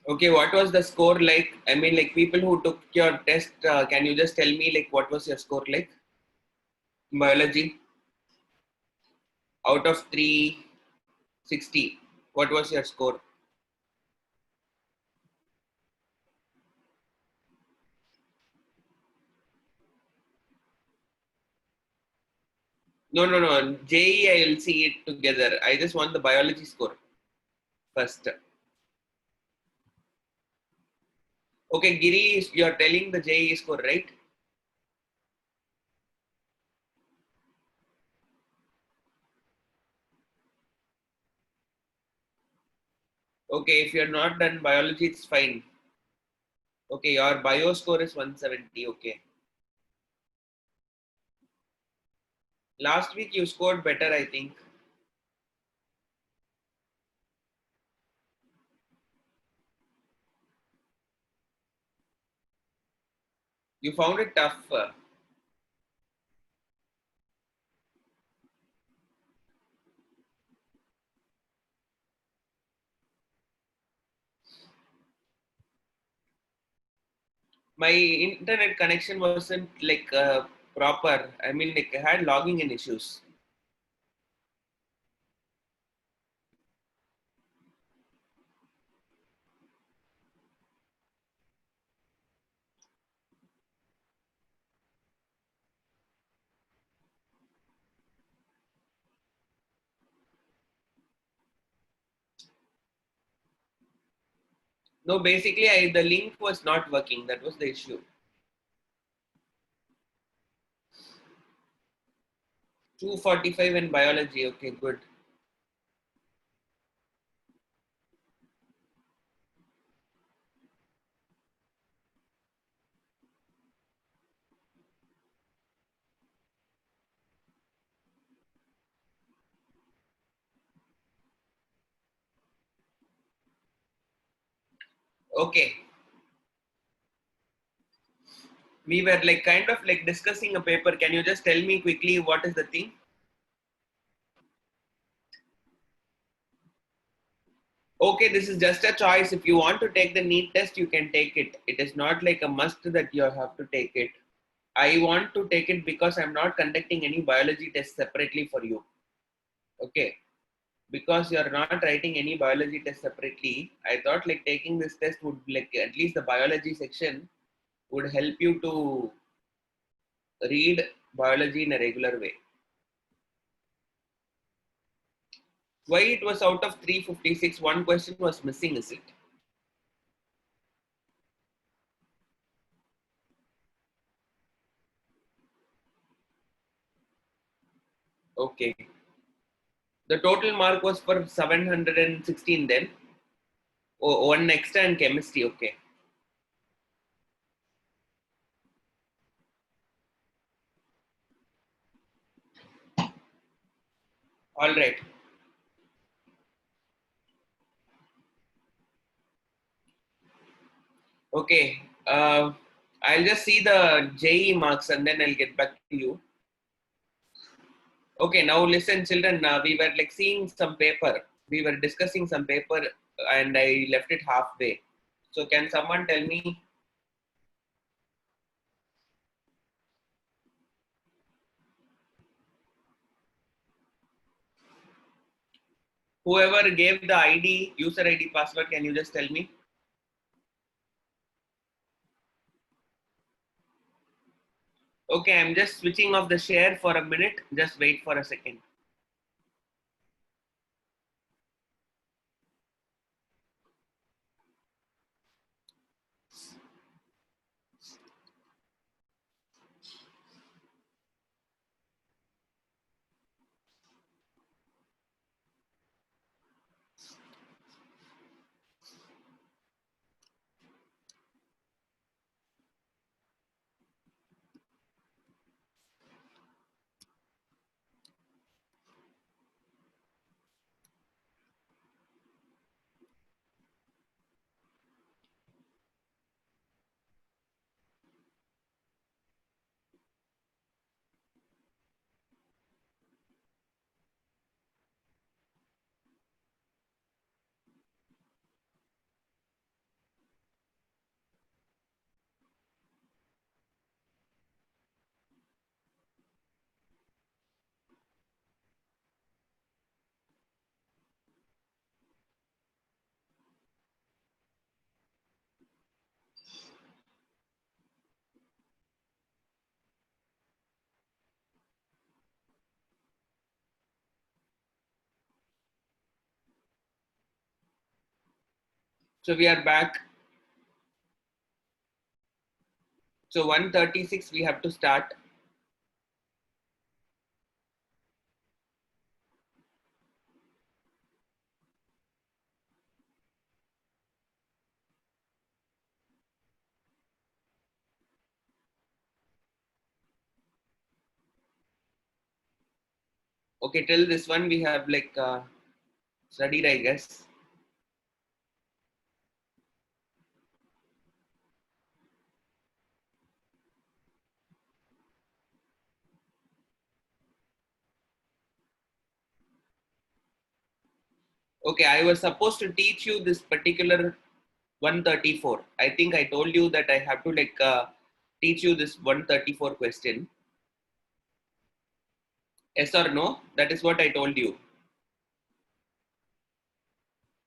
Okay, what was the score like? I mean, like people who took your test, can you just tell me like what was your score like? Biology out of 360, what was your score? No, no, no. JEE, I will see it together. I just want the biology score first. Okay, Giri, you are telling the JEE score, right? Okay, if you're not done biology, it's fine. Okay, your bio score is 170. Okay. Last week you scored better, I think. You found it tough. My internet connection wasn't like proper. I mean, like I had logging in issues. No, basically, the link was not working. That was the issue. 245 in biology. Okay, good. Okay, we were like kind of like discussing a paper. Can you just tell me quickly what is the thing? Okay, this is just a choice. If you want to take the NEET test, you can take it. It is not like a must that you have to take it. I want to take it because I'm not conducting any biology test separately for you. Okay. Because you're not writing any biology test separately, I thought like taking this test would like at least the biology section would help you to read biology in a regular way. Why it was out of 356, one question was missing, is it? Okay. The total mark was for 716 then. Oh, one extra in chemistry, okay. All right. Okay. I'll just see the JE marks and then I'll get back to you. Okay, now listen, children. We were like seeing some paper. We were discussing some paper, and I left it halfway. So, can someone tell me whoever gave the ID, user ID, password? Can you just tell me? Okay, I'm just switching off the share for a minute. Just wait for a second. So we are back. So 136 we have to start. Okay, till this one we have like studied, I guess. Okay, I was supposed to teach you this particular 134. I think I told you that I have to like teach you this 134 question. Yes or no? That is what I told you.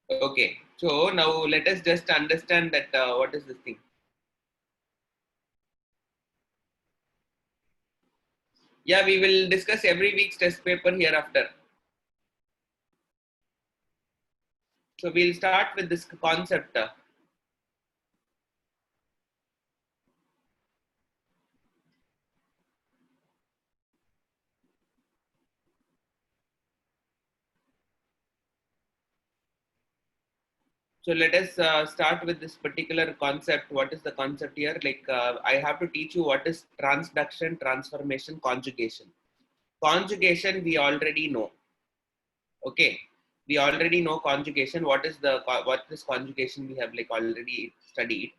Okay, so now let us just understand that what is this thing. Yeah, we will discuss every week's test paper hereafter. So we'll start with this concept. So let us start with this particular concept. What is the concept here? Like I have to teach you what is transduction, transformation, conjugation. Conjugation we already know. Okay, we already know conjugation. What is conjugation? We have like already studied.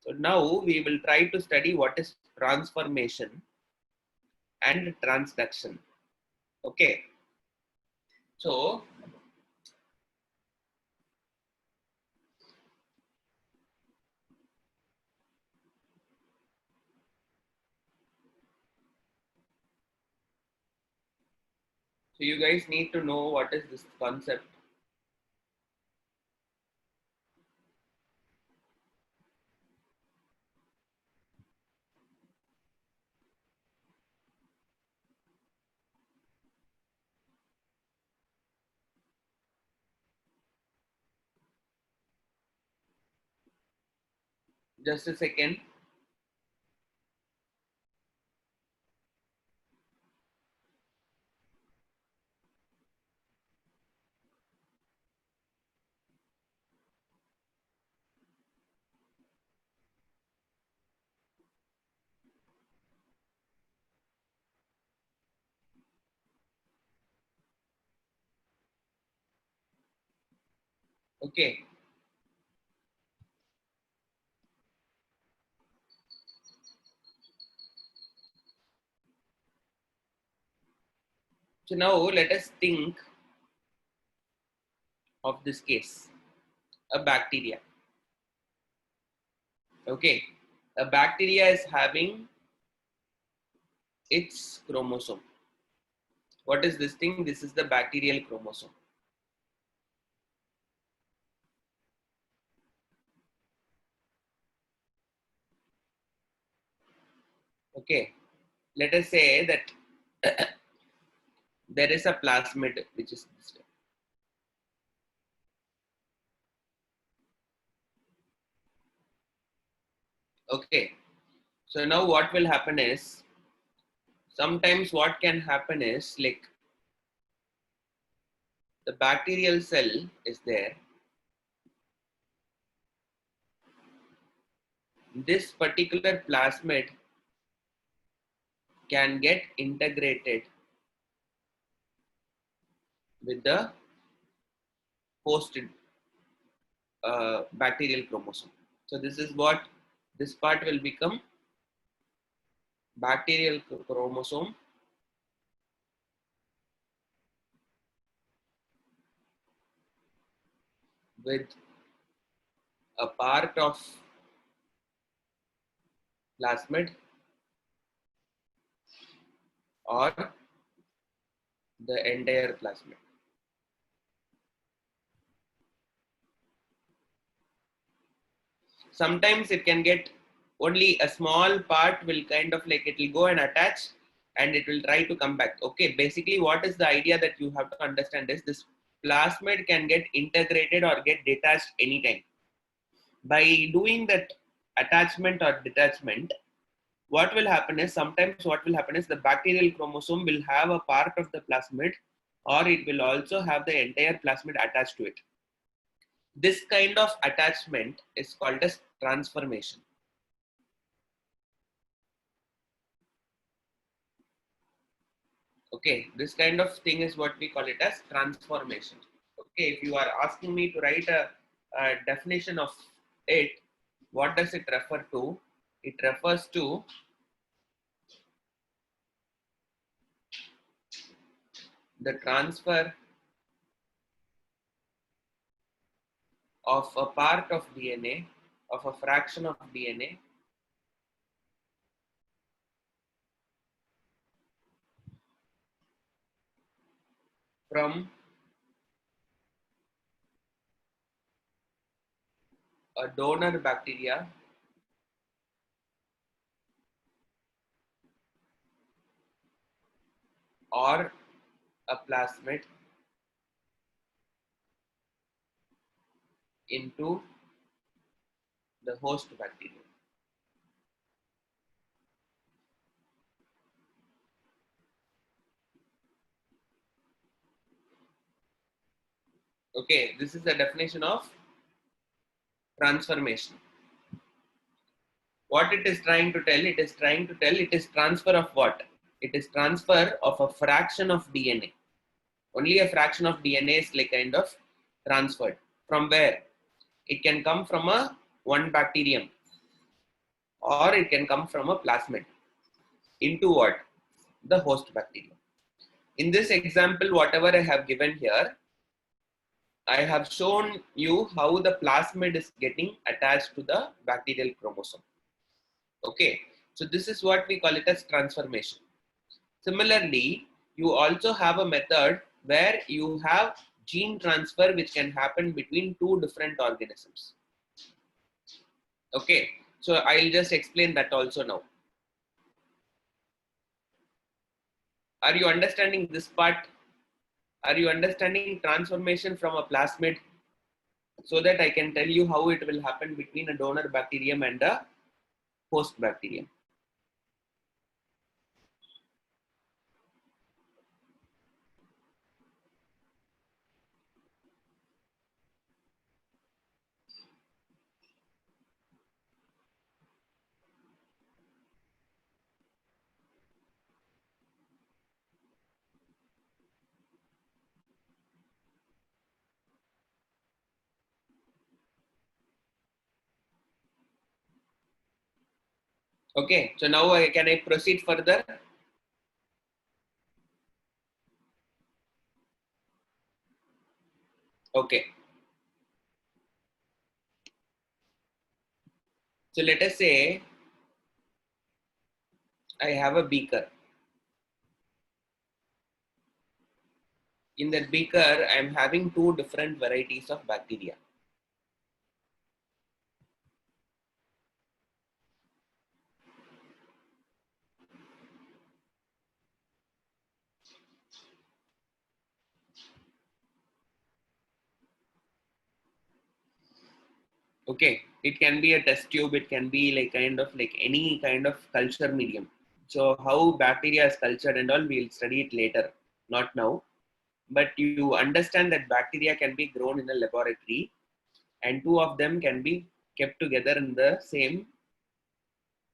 So now we will try to study what is transformation and transduction. Okay, so you guys need to know what is this concept. Just a second. Okay, so now let us think of this case, a bacteria. Okay, a bacteria is having its chromosome. What is this thing? This is the bacterial chromosome. Okay, let us say that there is a plasmid which is this way. Okay, so now what will happen is, sometimes what can happen is like the bacterial cell is there. This particular plasmid can get integrated with the host bacterial chromosome. So this is what this part will become bacterial chromosome with a part of plasmid or the entire plasmid. Sometimes it can get only a small part will kind of like it will go and attach and it will try to come back. Okay, basically what is the idea that you have to understand is this plasmid can get integrated or get detached anytime. By doing that attachment or detachment, what will happen is sometimes what will happen is the bacterial chromosome will have a part of the plasmid, or it will also have the entire plasmid attached to it. This kind of attachment is called as transformation. Okay, this kind of thing is what we call it as transformation. Okay, if you are asking me to write a definition of it, what does it refer to? It refers to the transfer of a part of DNA, of a fraction of DNA from a donor bacteria or a plasmid into the host bacteria. Okay, this is the definition of transformation. What it is trying to tell, it is trying to tell it is transfer of what? It is transfer of a fraction of DNA. Only a fraction of DNA is like kind of transferred. From where? It can come from a one bacterium, or it can come from a plasmid into what? The host bacterium. In this example, whatever I have given here, I have shown you how the plasmid is getting attached to the bacterial chromosome. Okay, so this is what we call it as transformation. Similarly, you also have a method where you have gene transfer which can happen between two different organisms. Okay, so I'll just explain that also now. Are you understanding this part? Are you understanding transformation from a plasmid? So that I can tell you how it will happen between a donor bacterium and a host bacterium. Okay, so now can I proceed further? Okay. So let us say I have a beaker. In that beaker, I am having two different varieties of bacteria. Okay, it can be a test tube, it can be like kind of like any kind of culture medium. So how bacteria is cultured and all, we'll study it later, not now. But you understand that bacteria can be grown in a laboratory and two of them can be kept together in the same,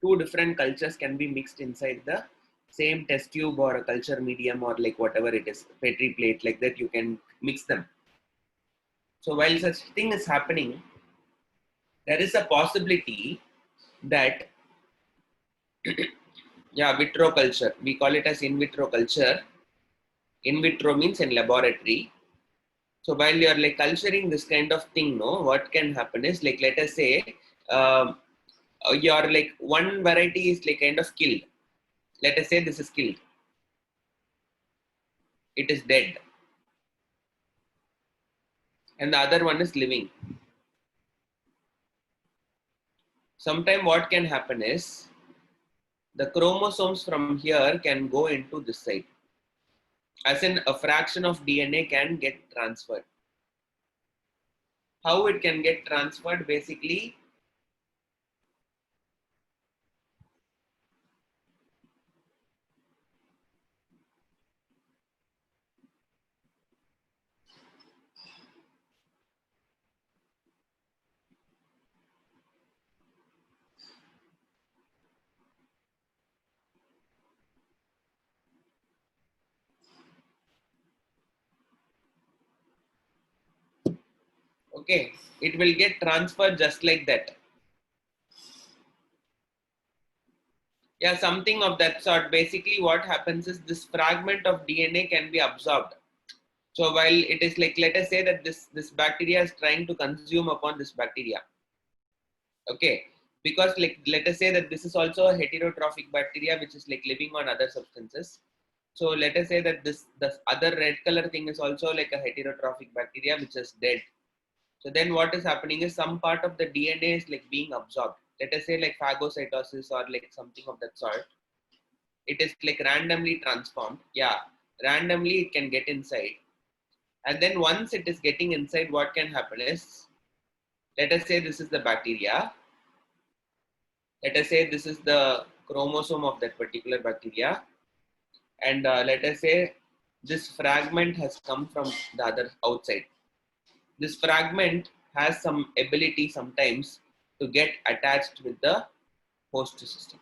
two different cultures can be mixed inside the same test tube or a culture medium or like whatever it is, petri plate, like that you can mix them. So while such thing is happening, there is a possibility that yeah, vitro culture, we call it as in vitro culture. In vitro means in laboratory. So while you're like culturing this kind of thing, no, what can happen is like, let us say um, your like one variety is like kind of killed. Let us say this is killed, it is dead, and the other one is living. Sometime what can happen is the chromosomes from here can go into this side, as in a fraction of DNA can get transferred. How it can get transferred? Basically, Okay, it will get transferred just like that. Yeah, something of that sort. Basically, what happens is this fragment of DNA can be absorbed. So while it is like, let us say that this bacteria is trying to consume upon this bacteria. Okay, because like let us say that this is also a heterotrophic bacteria which is like living on other substances. So let us say that this other red color thing is also like a heterotrophic bacteria which is dead. So then what is happening is some part of the DNA is like being absorbed. Let us say like phagocytosis or like something of that sort. It is like randomly transformed. Yeah, randomly it can get inside. And then once it is getting inside, what can happen is, let us say this is the bacteria. Let us say this is the chromosome of that particular bacteria. And let us say this fragment has come from the other outside. This fragment has some ability sometimes to get attached with the host system.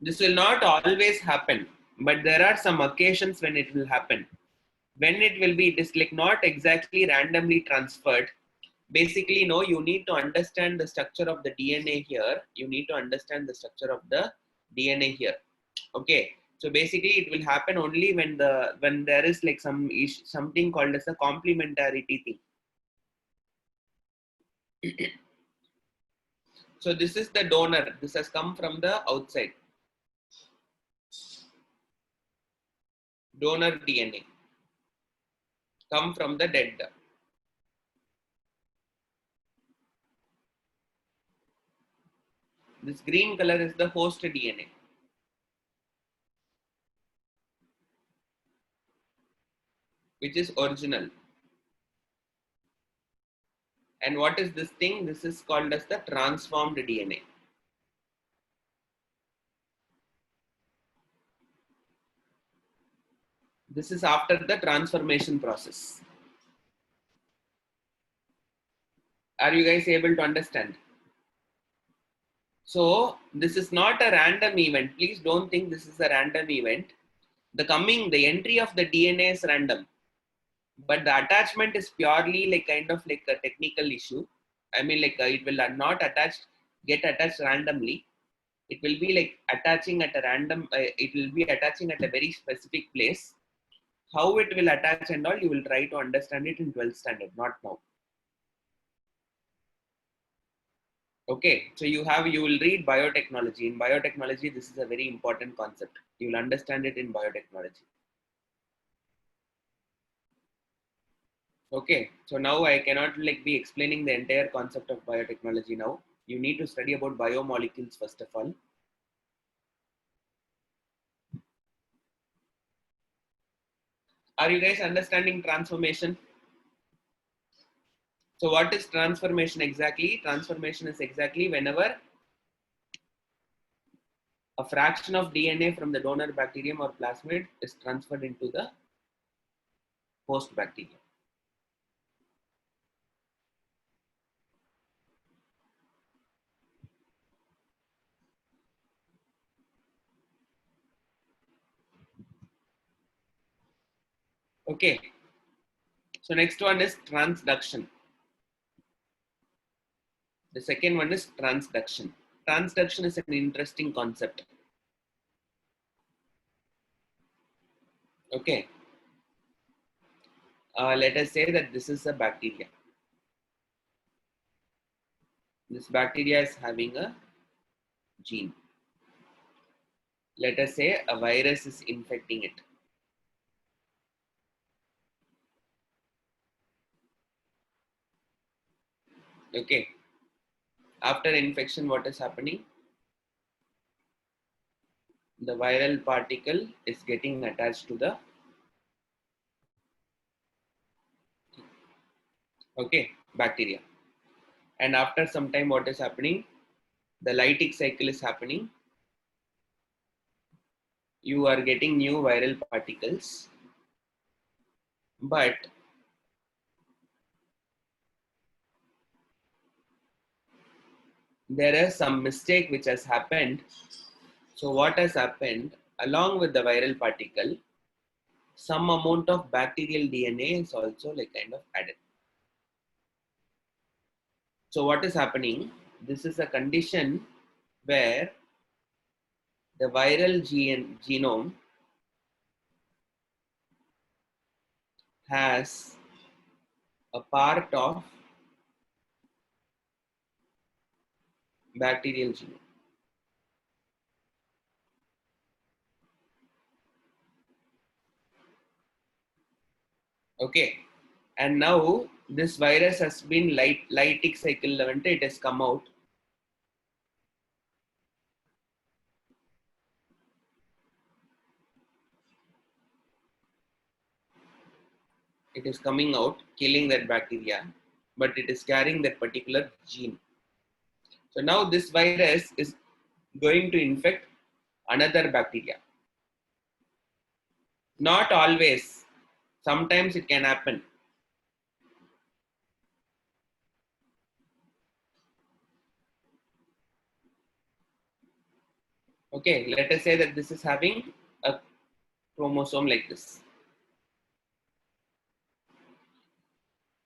This will not always happen, but there are some occasions when it will happen. When it will be, it is like not exactly randomly transferred. Basically, no, you need to understand the structure of the DNA here. You need to understand the structure of the DNA here. Okay. So basically, it will happen only when there is like something called as a complementarity thing. So this is the donor. This has come from the outside. Donor DNA come from the dead. This green color is the host DNA, which is original. And what is this thing? This is called as the transformed DNA. This is after the transformation process. Are you guys able to understand? So this is not a random event. Please don't think this is a random event. The entry of the DNA is random, but the attachment is purely like kind of like a technical issue. I mean, like it will not get attached randomly. It will be like attaching at a random. It will be attaching at a very specific place. How it will attach and all, you will try to understand it in 12th standard, not now. Okay, so you will read biotechnology. In biotechnology, this is a very important concept. You will understand it in biotechnology. Okay, so now I cannot like be explaining the entire concept of biotechnology now. You need to study about biomolecules first of all. Are you guys understanding transformation? So what is transformation exactly? Transformation is exactly whenever a fraction of DNA from the donor bacterium or plasmid is transferred into the host bacteria. Okay, so next one is transduction. The second one is transduction. Transduction is an interesting concept. Okay, let us say that this is a bacteria. This bacteria is having a gene. Let us say a virus is infecting it. Okay, after infection, what is happening? The viral particle is getting attached to the bacteria. And after some time, what is happening? The lytic cycle is happening. You are getting new viral particles, but there is some mistake which has happened. So what has happened, along with the viral particle, some amount of bacterial DNA is also like kind of added. So what is happening? This is a condition where the viral genome has a part of bacterial genome. Okay, and now this virus has been lytic cycle event, it has come out. It is coming out, killing that bacteria, but it is carrying that particular gene. So now this virus is going to infect another bacteria. Not always. Sometimes it can happen. Okay, let us say that this is having a chromosome like this.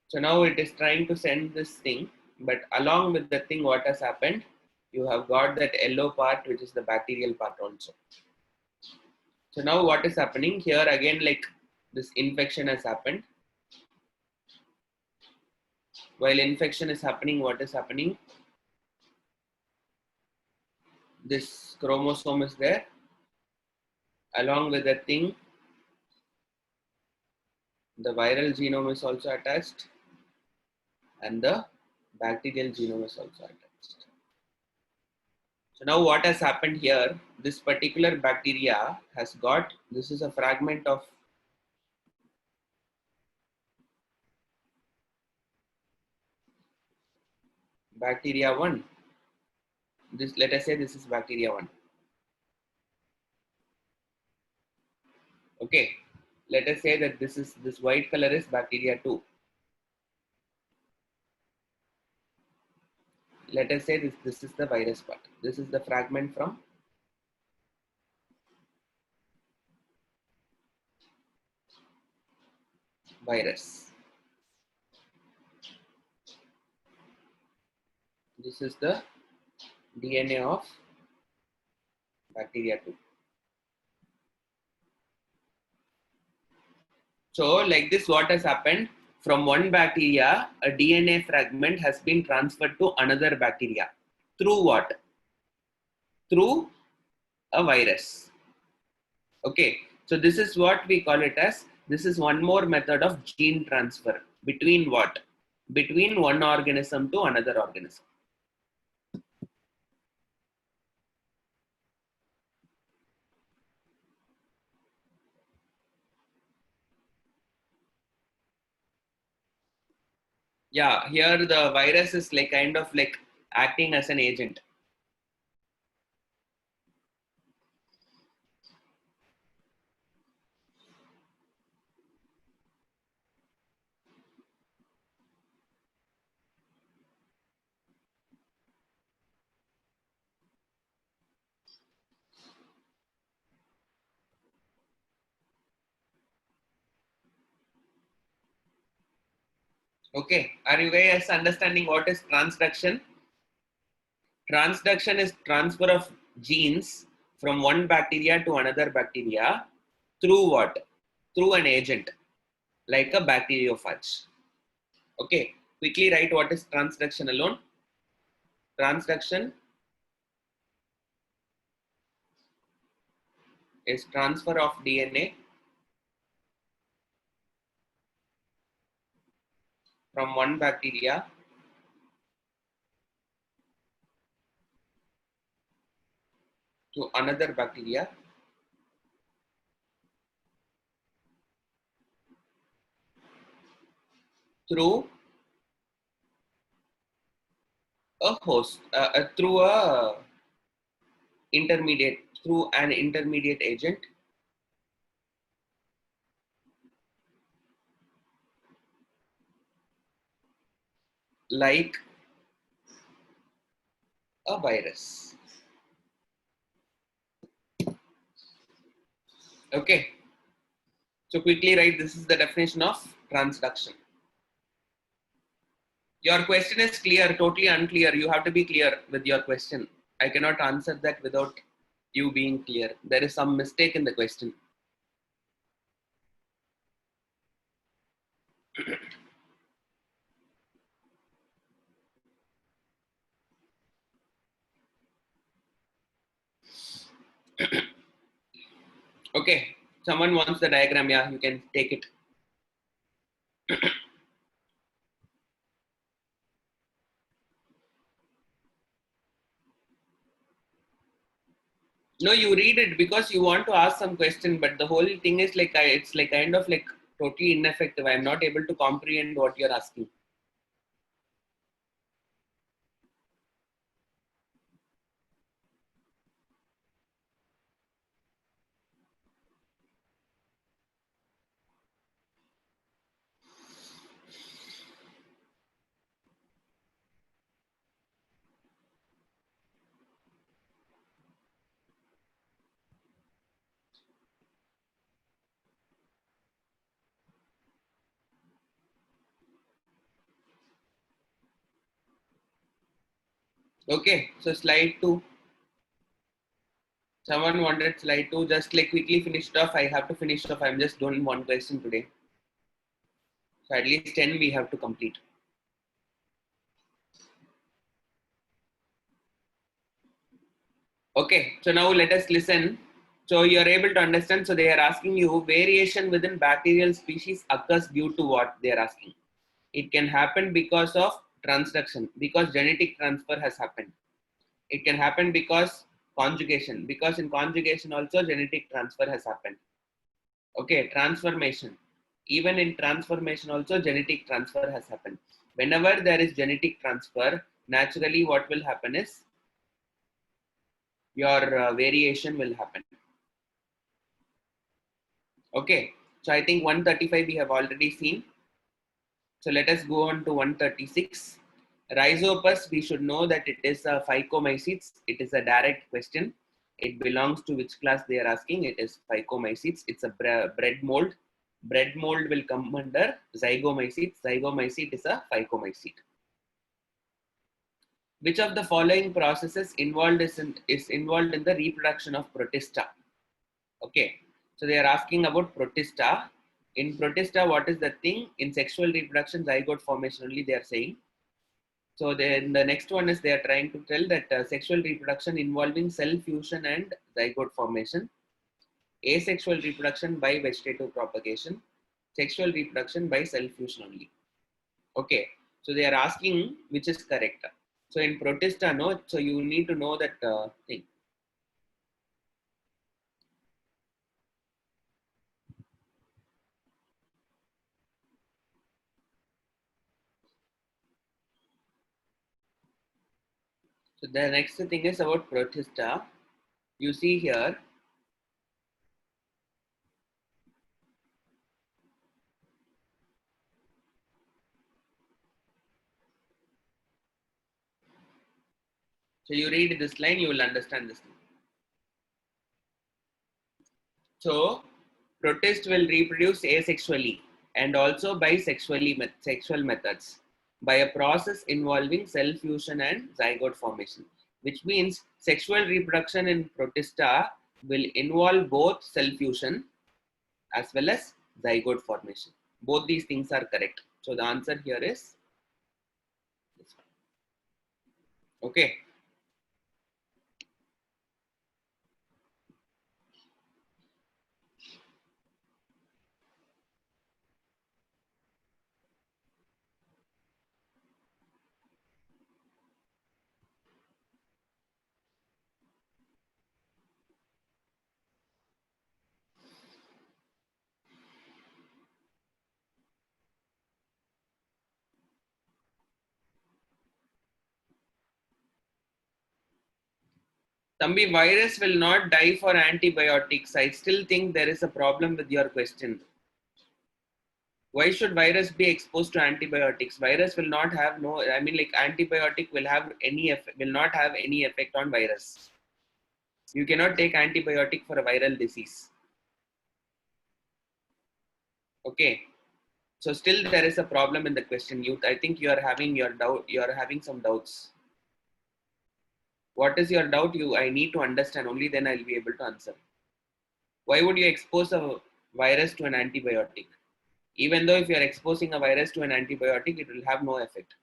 So now it is trying to send this thing, but along with the thing, what has happened? You have got that yellow part, which is the bacterial part also. So now what is happening here again, like this infection has happened. While infection is happening, what is happening? This chromosome is there. Along with the thing, the viral genome is also attached and the bacterial genome is also attached. So now what has happened here, this particular bacteria has got, this is a fragment of bacteria 1. This, let us say this is bacteria 1. Okay, let us say that this white color is bacteria 2. Let us say this is the virus part. This is the fragment from virus. This is the DNA of bacteria 2. So like this, what has happened? From one bacteria, a DNA fragment has been transferred to another bacteria. Through what? Through a virus. Okay, so this is what we call it as, this is one more method of gene transfer. Between what? Between one organism to another organism. Yeah, here the virus is like kind of like acting as an agent. Okay, are you guys understanding what is transduction? Transduction is transfer of genes from one bacteria to another bacteria through what? Through an agent like a bacteriophage. Okay, quickly write what is transduction alone. Transduction is transfer of DNA from one bacteria to another bacteria through a host, through a intermediate, through an intermediate agent like a virus. Okay. So quickly write, this is the definition of transduction. Your question is clear, totally unclear. You have to be clear with your question. I cannot answer that without you being clear. There is some mistake in the question. Okay. Someone wants the diagram. Yeah, you can take it. No, you read it because you want to ask some question, but the whole thing is like it's like kind of like totally ineffective. I'm not able to comprehend what you're asking. Okay, so slide 2. Someone wanted slide 2. Just like quickly finished off. I have to finish off. I'm just doing one question today. So at least 10 we have to complete. Okay, so now let us listen. So you are able to understand. So they are asking you, variation within bacterial species occurs due to what they are asking. It can happen because of transduction, because genetic transfer has happened. It can happen because conjugation, because in conjugation also genetic transfer has happened. Okay, transformation. Even in transformation also genetic transfer has happened. Whenever there is genetic transfer, naturally what will happen is your variation will happen. Okay, so I think 135 we have already seen. So let us go on to 136. Rhizopus, we should know that it is a Phycomycetes. It is a direct question. It belongs to which class they are asking. It is Phycomycetes. It's a bread mold. Bread mold will come under Zygomycetes. Zygomycete is a Phycomycete. Which of the following processes is involved in the reproduction of Protista? Okay, so they are asking about Protista. In Protista, what is the thing? In sexual reproduction, zygote formation only they are saying. So then the next one is they are trying to tell that sexual reproduction involving cell fusion and zygote formation, asexual reproduction by vegetative propagation, sexual reproduction by cell fusion only. Okay, so they are asking which is correct. So in Protista, no, so you need to know that thing. So the next thing is about Protista. You see here, so you read this line, you will understand this thing. So protist will reproduce asexually and also by sexual methods by a process involving cell fusion and zygote formation, which means sexual reproduction in Protista will involve both cell fusion as well as zygote formation. Both these things are correct. So the answer here is this one. Okay. Tambi, virus will not die for antibiotics. I still think there is a problem with your question. Why should virus be exposed to antibiotics? Virus will not have no, I mean like antibiotic will have any effect, will not have any effect on virus. You cannot take antibiotic for a viral disease. Okay. So still there is a problem in the question. I think you are having your doubt. You are having some doubts. What is your doubt? I need to understand. Only then I'll be able to answer. Why would you expose a virus to an antibiotic? Even though if you are exposing a virus to an antibiotic, it will have no effect.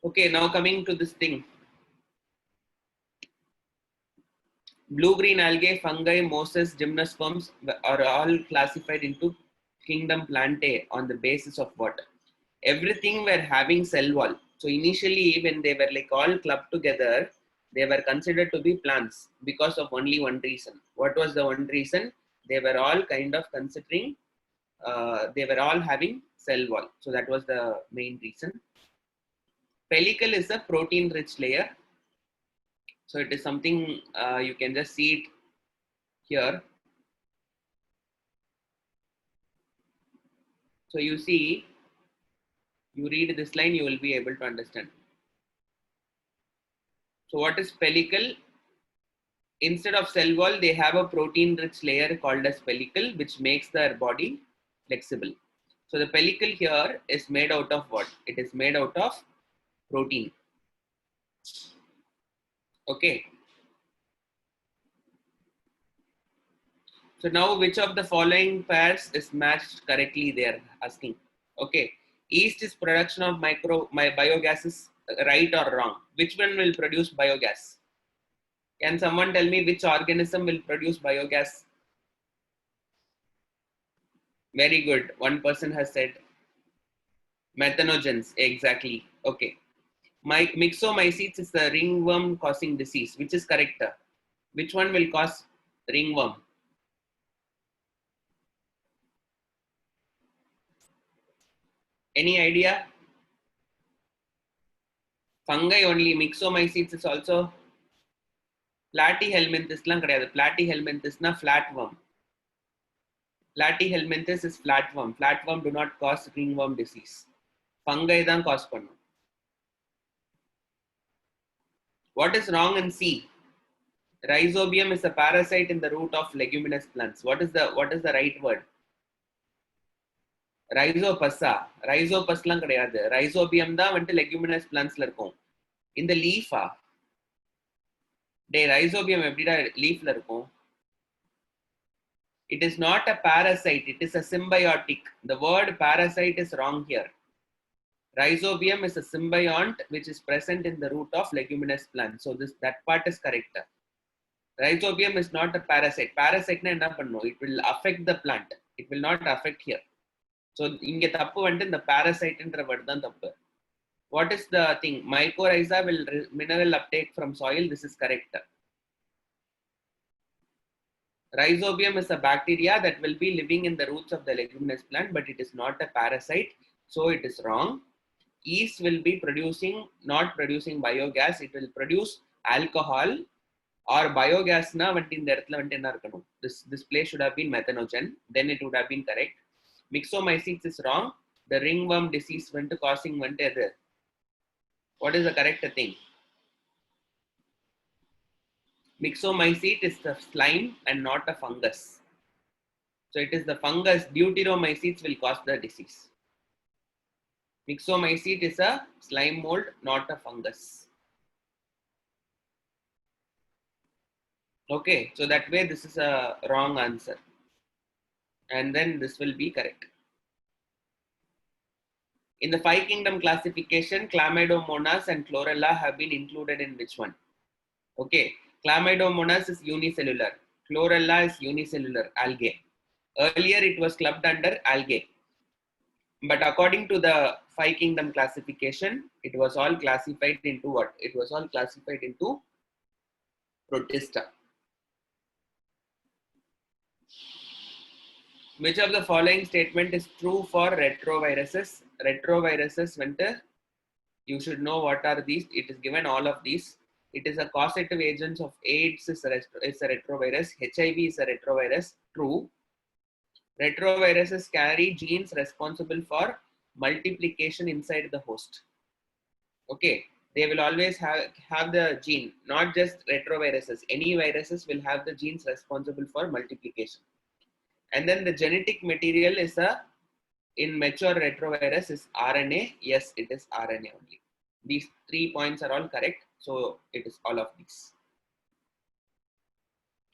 Okay, now coming to this thing. Blue-green algae, fungi, mosses, gymnosperms are all classified into kingdom Plantae on the basis of what? Everything were having cell wall. So initially, when they were like all clubbed together, they were considered to be plants because of only one reason. What was the one reason? They were all kind of considering, they were all having cell wall. So that was the main reason. Pellicle is a protein-rich layer. So it is something you can just see it here. So you see, you read this line, you will be able to understand. So what is pellicle? Instead of cell wall, they have a protein-rich layer called as pellicle, which makes their body flexible. So the pellicle here is made out of what? It is made out of protein. Okay. So now which of the following pairs is matched correctly? They are asking. Okay. Yeast is production of biogases, right or wrong? Which one will produce biogas? Can someone tell me which organism will produce biogas? Very good. One person has said methanogens. Exactly. Okay. Myxomycetes is the ringworm causing disease. Which is correct? Which one will cause ringworm? Any idea? Fungi only. Myxomycetes is also platyhelminthes. Platyhelminthes na flatworm. Platyhelminthes is flatworm. Flatworm do not cause ringworm disease. Fungi தான் cause பண்ணும். What is wrong in C? Rhizobium is a parasite in the root of leguminous plants. What is the right word? Rhizopus. Rhizopusலாம் கிடையாது. Rhizobium தான் வந்துட்டு leguminous plantsல இருக்கும். இந்த லீஃபா? டேய் rhizobium எப்படிடா லீஃப்ல இருக்கும்? It is not a parasite, it is a symbiotic. The word parasite is wrong here. Rhizobium is a symbiont which is present in the root of leguminous plants. So that part is correct. Rhizobium is not a parasite. Parasite na enna பண்ணும்? It will affect the plant. It will not affect here. So இங்க தப்பு வந்து இந்த parasiteன்ற word தான் தப்பு. What is the thing? Mycorrhiza will mineral uptake from soil. This is correct. Rhizobium is a bacteria that will be living in the roots of the leguminous plant, but it is not a parasite. So it is wrong. Yeast will be not producing biogas. It will produce alcohol or biogas. Na vanti இந்த இடத்துல vanti enna irukanum? This place should have been methanogen. Then it would have been correct. Myxomycetes is wrong. The ringworm disease vanti causing vanti edu? What is the correct thing? Myxomycete is the slime and not a fungus. So it is the fungus. Deuteromycetes will cause the disease. Myxomycete is a slime mold, not a fungus. Okay, so that way this is a wrong answer. And then this will be correct. In the 5 kingdom classification, Chlamydomonas and Chlorella have been included in which one? Okay, Chlamydomonas is unicellular. Chlorella is unicellular algae. Earlier it was clubbed under algae. But according to the 5 kingdom classification, it was all classified into what? It was all classified into Protista. Which of the following statement is true for retroviruses? Retroviruses, winter, you should know what are these. It is given all of these. It is a causative agent of AIDS is a retrovirus. HIV is a retrovirus. True. Retroviruses carry genes responsible for multiplication inside the host. Okay, they will always have the gene, not just retroviruses. Any viruses will have the genes responsible for multiplication. And then the genetic material is in mature retrovirus is RNA. Yes, it is RNA only. These 3 points are all correct. So it is all of these.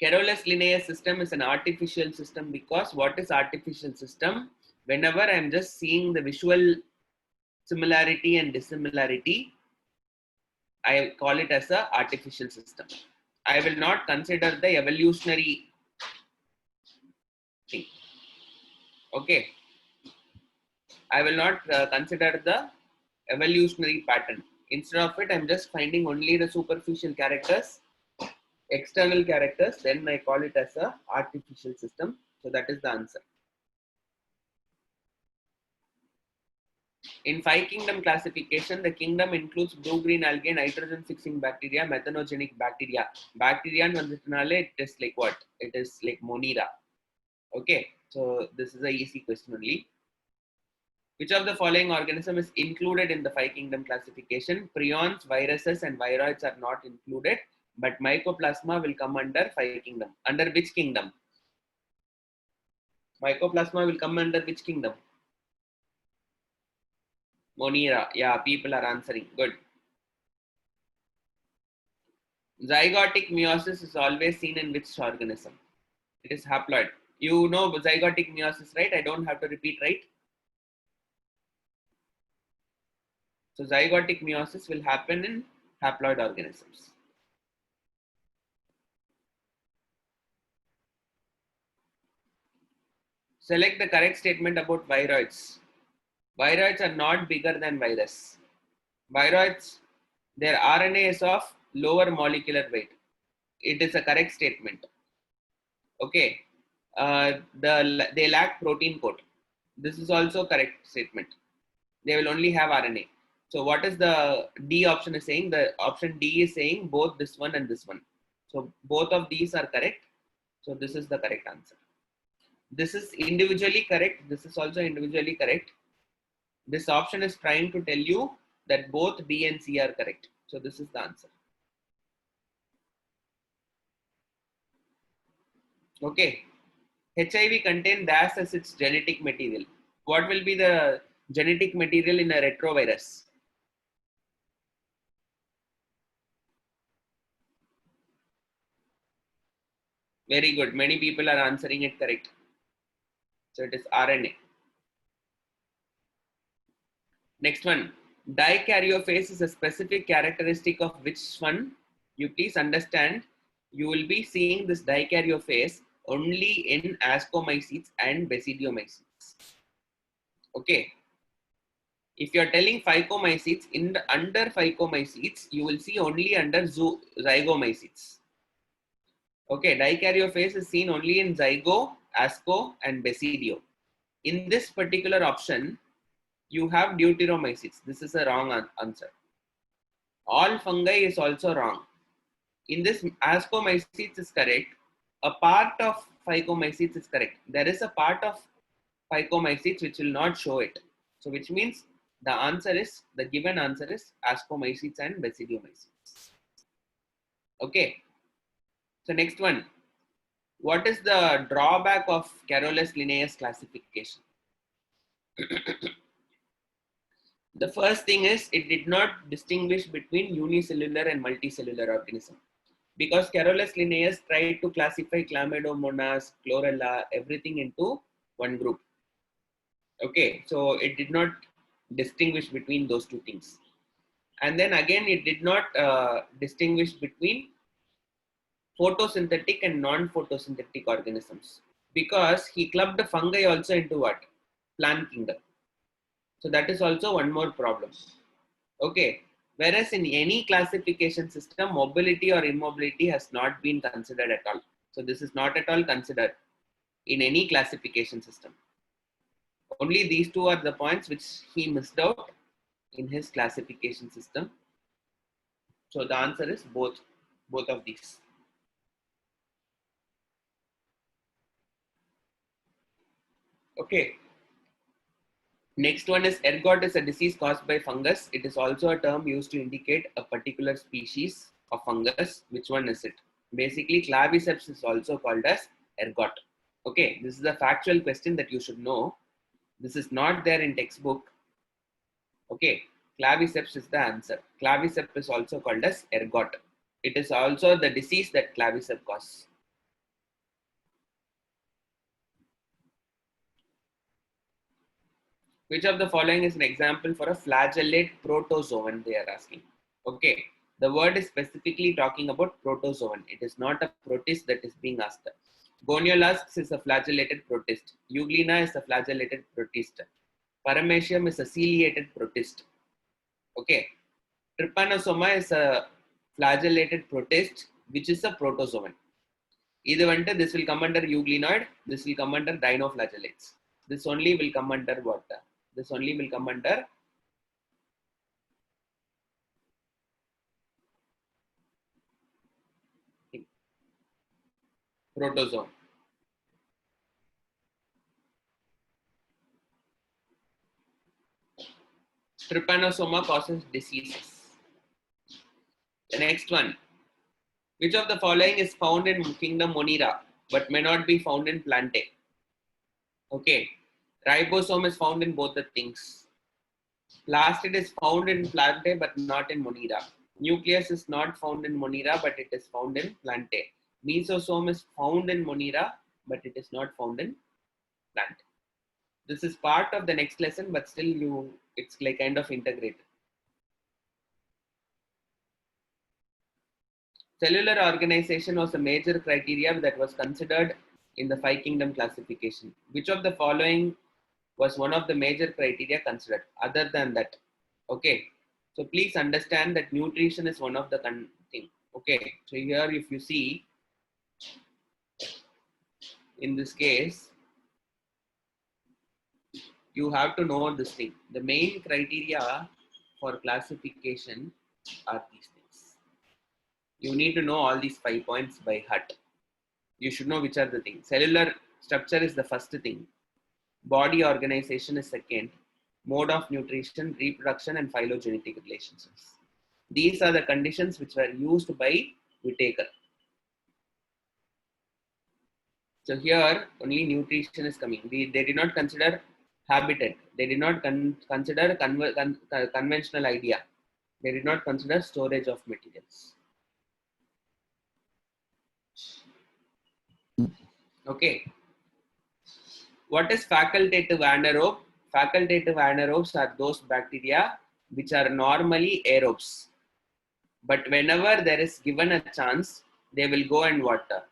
Carolus Linnaeus system is an artificial system because what is artificial system? Whenever I'm just seeing the visual similarity and dissimilarity, I call it as a artificial system. I will not consider the evolutionary thing. Okay. I will not consider the evolutionary pattern. Instead of it, I'm just finding only the superficial characters, external characters, then I call it as a artificial system. So that is the answer. In 5-kingdom classification, the kingdom includes blue-green algae, nitrogen-fixing bacteria, methanogenic bacteria. Bacteria it is like what? It is like Monera. Okay, so this is a easy question only. Which of the following organism is included in the 5-kingdom classification? Prions, viruses, and viroids are not included, but Mycoplasma will come under 5-kingdom. Under which kingdom? Mycoplasma will come under which kingdom? Monera. Yeah, people are answering. Good. Zygotic meiosis is always seen in which organism? It is haploid. You know zygotic meiosis, right? I don't have to repeat, right? So zygotic meiosis will happen in haploid organisms. Select the correct statement about viroids. Viroids are not bigger than virus. Viroids, their RNA is of lower molecular weight. It is a correct statement. Okay. They lack protein coat. This is also correct statement. They will only have RNA. So what is the D option is saying? The option D is saying both this one and this one. So both of these are correct. So this is the correct answer. This is individually correct. This is also individually correct. This option is trying to tell you that both B and C are correct. So this is the answer. Okay. HIV contains DAS as its genetic material. What will be the genetic material in a retrovirus? Very good. Many people are answering it correct. So it is RNA. Next one. Dikaryophase is a specific characteristic of which one? You please understand. You will be seeing this dikaryophase only in ascomycetes and basidiomycetes. Okay. If you are telling phycomycetes, under phycomycetes, you will see only under zygomycetes. Okay, dikaryophase is seen only in zygo, asco, and basidio. In this particular option, you have deuteromycetes. This is a wrong answer. All fungi is also wrong. In this, ascomycetes is correct. A part of phycomycetes is correct. There is a part of phycomycetes which will not show it. So which means the given answer is ascomycetes and basidiomycetes. Okay. So next one. What is the drawback of Carolus Linnaeus classification? The first thing is it did not distinguish between unicellular and multicellular organism. Because Carolus Linnaeus tried to classify Chlamydomonas, Chlorella, everything into one group. Okay, so it did not distinguish between those two things. And then again, it did not distinguish between photosynthetic and non-photosynthetic organisms. Because he clubbed the fungi also into what? Plant kingdom. So that is also one more problem. Okay. Whereas in any classification system, mobility or immobility has not been considered at all. So this is not at all considered in any classification system. Only these two are the points which he missed out in his classification system. So the answer is both of these. Okay. Next one is ergot is a disease caused by fungus. It is also a term used to indicate a particular species of fungus. Which one is it? Basically, claviceps is also called as ergot. Okay, this is a factual question that you should know. This is not there in textbook. Okay, claviceps is the answer. Claviceps is also called as ergot. It is also the disease that claviceps causes. Which of the following is an example for a flagellate protozoan? They are asking. Okay, the word is specifically talking about protozoan. It is not a protist that is being asked. Goniolax is a flagellated protist. Euglena is a flagellated protist. Paramecium is a ciliated protist. Okay, Trypanosoma is a flagellated protist, which is a protozoan. Either one, this will come under euglenoid, this will come under dinoflagellates. This only will come under what? This only will come under protozoan. Trypanosoma causes diseases. The next one. Which of the following is found in kingdom Monera but may not be found in Plantae? Okay. Ribosome is found in both the things. Plastid is found in Plantae but not in Monera. Nucleus is not found in Monera but it is found in Plantae. Mesosome is found in Monera but it is not found in Plantae. This is part of the next lesson, but still it's like kind of integrated. Cellular organization was a major criteria that was considered in the five kingdom classification. Which of the following was one of the major criteria considered other than that? Okay, so please understand that nutrition is one of the thing. Okay, so here if you see in this case, you have to know this thing. The main criteria for classification are these things. You need to know all these 5 points by heart. You should know which are the things. Cellular structure is the first thing. Body organization is second. Mode of nutrition, reproduction, and phylogenetic relationships. These are the conditions which were used by Whitaker. So here only nutrition is coming. They did not consider habitat. They did not consider conventional idea. They did not consider storage of materials. Okay. What is facultative anaerobe? Facultative anaerobes are those bacteria which are normally aerobes. But whenever there is given a chance, they will go and water.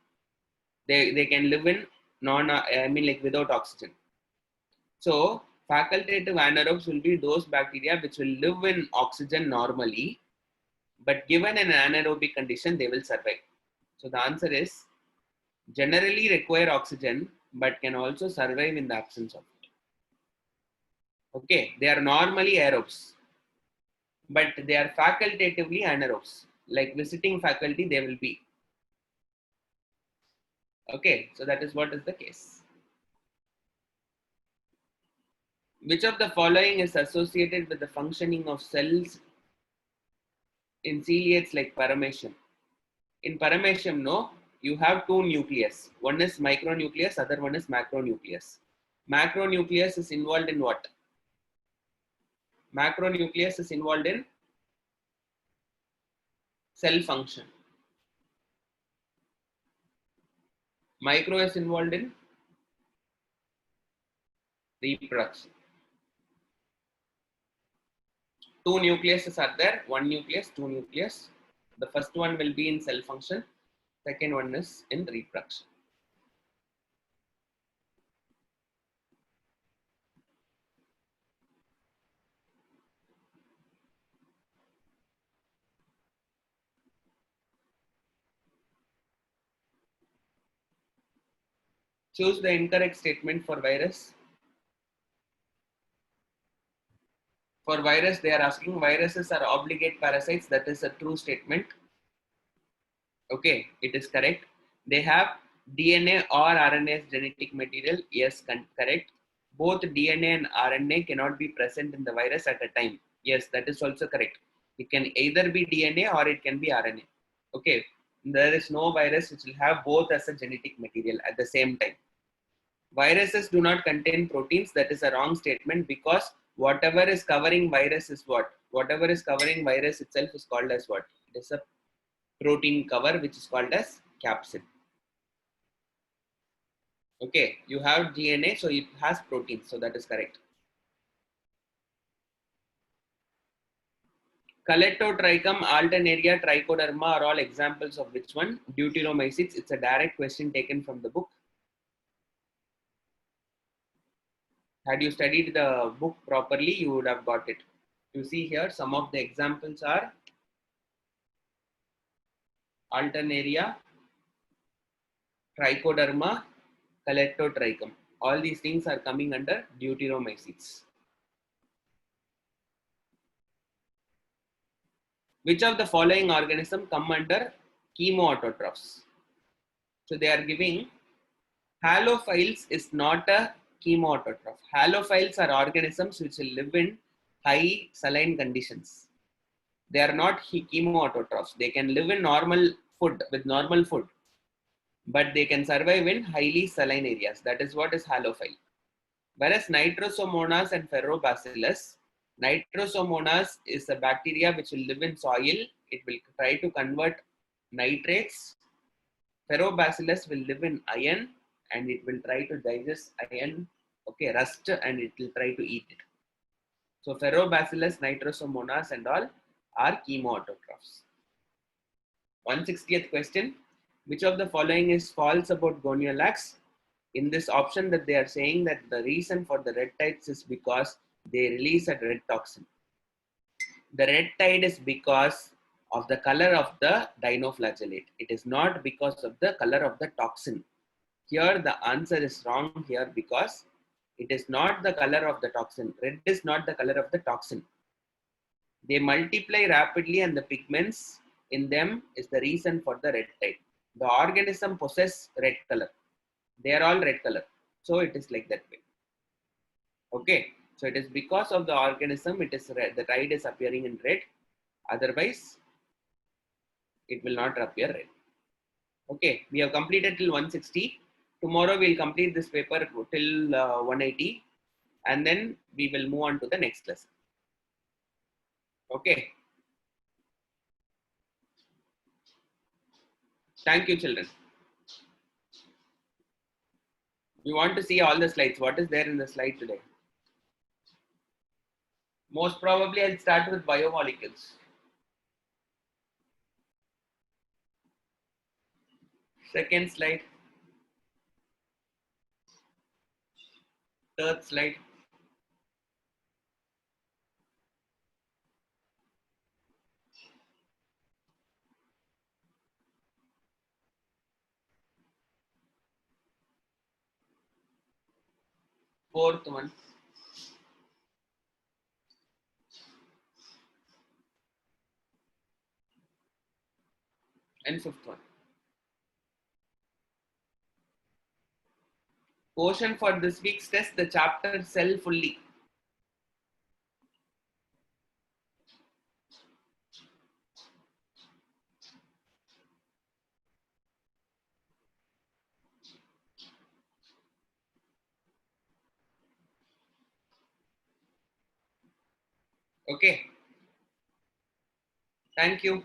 They can live in without oxygen. So facultative anaerobes will be those bacteria which will live in oxygen normally, but given an anaerobic condition, they will survive. So the answer is generally require oxygen, but can also survive in the absence of it. Okay, they are normally aerobes, but they are facultatively anaerobes. Like visiting faculty, they will be. Okay, so that is what is the case. Which of the following is associated with the functioning of cells in ciliates like paramecium? In paramecium, no, you have two nucleus. One is micronucleus, other one is macronucleus. Macronucleus is involved in what? Macronucleus is involved in cell function. Micro is involved in reproduction. Two nucleuses are there, one nucleus, two nucleus. The first one will be in cell function, second one is in reproduction. Choose the incorrect statement for virus. For virus, they are asking viruses are obligate parasites. That is a true statement. Okay, it is correct. They have DNA or RNA genetic material. Yes, correct. both DNA and RNA cannot be present in the virus at a time. Yes, that is also correct. It can either be DNA or it can be RNA. Okay, there is no virus which will have both as a genetic material at the same time. Viruses do not contain proteins. That is a wrong statement, because whatever is covering virus is what? Whatever is covering virus itself is called as what? It is a protein cover, which is called as capsid. Okay, you have DNA, so it has proteins, so that is correct. Collectotrichum, Alternaria, Trichoderma are all examples of which one? Deuteromycetes. It's a direct question taken from the book. Had you studied the book properly, you would have got it. You see here, some of the examples are Alternaria, Trichoderma, Collectotrichum. All these things are coming under Deuteromycetes. Which of the following organisms come under chemoautotrophs? So they are giving halophiles is not a chemoautotroph. Halophiles are organisms which will live in high saline conditions. They are not chemoautotrophs. They can live in normal food with normal food, but they can survive in highly saline areas. That is what is halophile. Whereas Nitrosomonas and Ferrobacillus, Nitrosomonas is a bacteria which will live in soil. It will try to convert nitrates. Ferrobacillus will live in iron and it will try to digest iron, okay, rust, and it will try to eat it. So Ferrobacillus, Nitrosomonas and all are chemoautotrophs. 160th question. Which of the following is false about Goniolax? In this option that they are saying that the reason for the red tides is because they release a red toxin. The red tide is because of the color of the dinoflagellate. It is not because of the color of the toxin. Here the answer is wrong here, because it is not the color of the toxin. Red is not the color of the toxin. They multiply rapidly and the pigments in them is the reason for the red tide. The organism possess red color. They are all red color. So it is like that way. Okay. So it is because of the organism, it is red. The tide is appearing in red. Otherwise, it will not appear red. Okay. We have completed till 160. Tomorrow we'll complete this paper till 180. And then we will move on to the next lesson. Okay. Thank you, children. We want to see all the slides. What is there in the slide today? Most probably I'll start with biomolecules. Second slide. Third slide. Fourth one. And fifth one. Question for this week's test, the chapter Cell Fully. Okay. Thank you.